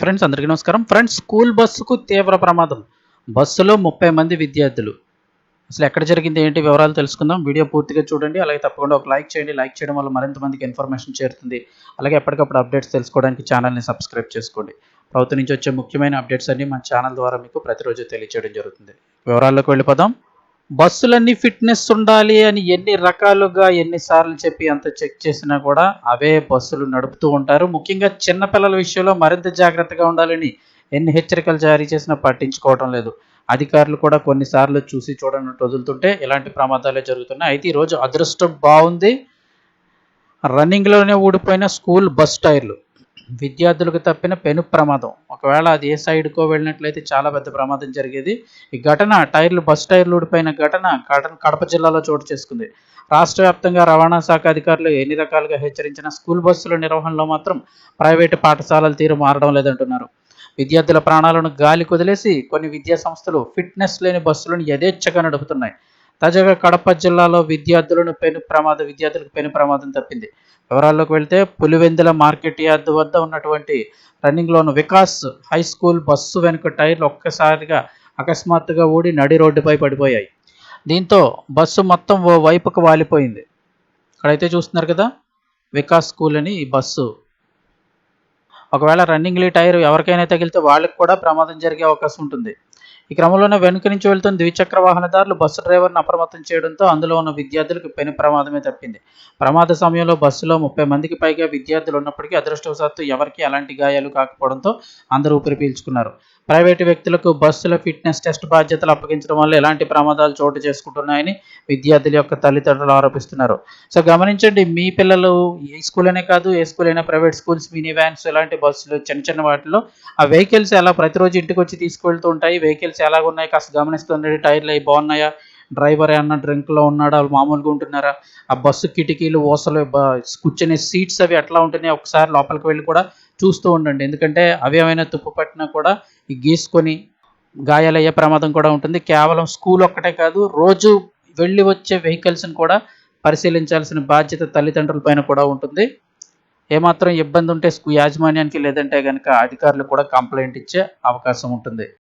Hi friends, అందరికీ నమస్కారం. Friends, school బస్సుకు తీవ్ర ప్రమాదం. బస్సులో 30 మంది విద్యార్థులు. అసలు ఎక్కడ జరిగింది, ఏంటి వివరాలు తెలుసుకుందాం. వీడియో పూర్తిగా చూడండి. అలాగే తప్పకుండా ఒక లైక్ చేయండి. లైక్ చేయడం వల్ల మరింత మందికి ఇన్ఫర్మేషన్ చేరుతుంది. అలాగే ఎప్పటికప్పుడు అప్డేట్స్ తెలుసుకోవడానికి ఛానల్ని సబ్స్క్రైబ్ చేసుకోండి. ప్రభుత్వం నుంచి వచ్చే ముఖ్యమైన అప్డేట్స్ అన్ని మన ఛానల్ ద్వారా మీకు ప్రతిరోజు తెలియజేయడం జరుగుతుంది. వివరాల్లోకి వెళ్ళిపోదాం. బస్సులన్నీ ఫిట్నెస్ ఉండాలి అని ఎన్ని రకాలుగా ఎన్నిసార్లు చెప్పి అంత చెక్ చేసినా కూడా అవే బస్సులు నడుపుతూ ఉంటారు. ముఖ్యంగా చిన్నపిల్లల విషయంలో మరింత జాగ్రత్తగా ఉండాలని ఎన్ని హెచ్చరికలు జారీ చేసినా పట్టించుకోవడం లేదు. అధికారులు కూడా కొన్నిసార్లు చూసి చూడనట్టు వదులుతుంటే ఇలాంటి ప్రమాదాలే జరుగుతున్నాయి. అయితే ఈరోజు అదృష్టం బాగుంది. రన్నింగ్లోనే ఊడిపోయిన స్కూల్ బస్ టైర్లు. విద్యార్థులకు తప్పిన పెను ప్రమాదం. ఒకవేళ అది ఏ సైడ్కో వెళ్ళినట్లయితే చాలా పెద్ద ప్రమాదం జరిగేది. ఈ ఘటన బస్ టైర్లు ఊడిపోయిన ఘటన కడప జిల్లాలో చోటు చేసుకుంది. రాష్ట్ర వ్యాప్తంగా రవాణా శాఖ అధికారులు ఎన్ని రకాలుగా హెచ్చరించిన స్కూల్ బస్సుల నిర్వహణలో మాత్రం ప్రైవేటు పాఠశాలల తీరు మారడం లేదంటున్నారు. విద్యార్థుల ప్రాణాలను గాలి కుదిలేసి కొన్ని విద్యా సంస్థలు ఫిట్నెస్ లేని బస్సులను యథేచ్ఛగా నడుపుతున్నాయి. తాజాగా కడప జిల్లాలో విద్యార్థులకు పెను ప్రమాదం తప్పింది. వివరాల్లోకి వెళ్తే పులివెందుల మార్కెట్ యార్డ్ వద్ద ఉన్నటువంటి రన్నింగ్లోని వికాస్ హై స్కూల్ బస్సు వెనుక టైర్లు ఒక్కసారిగా అకస్మాత్తుగా ఊడి నడి రోడ్డుపై పడిపోయాయి. దీంతో బస్సు మొత్తం ఓ వైపుకు వాలిపోయింది. ఇక్కడైతే చూస్తున్నారు కదా, వికాస్ స్కూల్ అని ఈ బస్సు. ఒకవేళ రన్నింగ్ టైర్ ఎవరికైనా తగిలితే వాళ్ళకి కూడా ప్రమాదం జరిగే అవకాశం ఉంటుంది. ఈ క్రమంలోనే వెనుక నుంచి వెళ్తున్న ద్విచక్ర వాహనదారులు బస్సు డ్రైవర్ను అప్రమత్తం చేయడంతో అందులో ఉన్న విద్యార్థులకు పెను ప్రమాదమే తప్పింది. ప్రమాద సమయంలో బస్సులో 30 మందికి పైగా విద్యార్థులు ఉన్నప్పటికీ అదృష్టవశాత్తు ఎవరికీ అలాంటి గాయాలు కాకపోవడంతో అందరూ ఊపిరి పీల్చుకున్నారు. ప్రైవేటు వ్యక్తులకు బస్సుల ఫిట్నెస్ టెస్ట్ బాధ్యతలు అప్పగించడం వల్ల ఎలాంటి ప్రమాదాలు చోటు చేసుకుంటున్నాయని విద్యార్థుల యొక్క తల్లిదండ్రులు ఆరోపిస్తున్నారు. సో గమనించండి, మీ పిల్లలు ఏ స్కూల్ అనే కాదు, ఏ స్కూల్ అయినా ప్రైవేట్ స్కూల్స్, మినీ వ్యాన్స్, ఇలాంటి బస్సులు చిన్న వాటిలో ఆ వెహికల్స్ ఎలా ప్రతిరోజు ఇంటికి వచ్చి తీసుకువెళ్తూ ఉంటాయి. వెహికల్స్ ఎలాగున్నాయి కాస్త గమనిస్తుండండి. టైర్లు అవి బాగున్నాయా, డ్రైవర్ ఏమన్నా డ్రింక్లో ఉన్నాడా, మామూలుగా ఉంటున్నారా, ఆ బస్సు కిటికీలు, ఓసలు, కూర్చునే సీట్స్ అవి ఎట్లా ఉంటున్నాయి ఒకసారి లోపలికి వెళ్ళి కూడా చూస్తూ ఉండండి. ఎందుకంటే అవి ఏమైనా తుప్పు పట్టినా కూడా గీసుకొని గాయాలయ్యే ప్రమాదం కూడా ఉంటుంది. కేవలం స్కూల్ ఒక్కటే కాదు, రోజు వెళ్ళి వచ్చే వెహికల్స్ని కూడా పరిశీలించాల్సిన బాధ్యత తల్లిదండ్రుల పైన కూడా ఉంటుంది. ఏమాత్రం ఇబ్బంది ఉంటే యాజమాన్యానికి, లేదంటే కనుక అధికారులు కూడా కంప్లైంట్ ఇచ్చే అవకాశం ఉంటుంది.